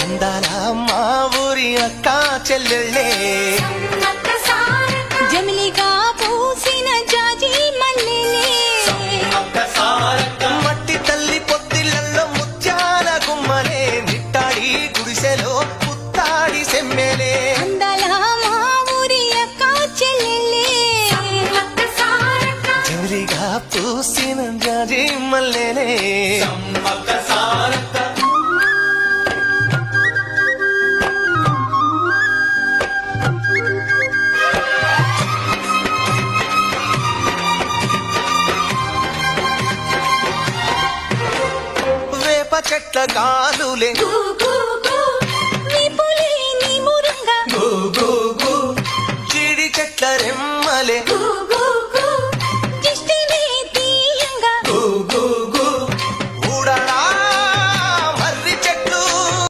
అందాల మా ఊరి అక్క చెల్లెళ్ళే జమిలిగా పూసిన జాజి మల్లెలే మట్టి తల్లి పొత్తిళ్లలో ముత్యాల గుమ్మలే నిట్టాడి గుడిసెలో పుత్తాడి సెమ్మెలే అందాల మా ఊరి అక్క చెల్లెలే జమిలిగా పూసిన జాజి మల్లెలే చెట్ల గాలులే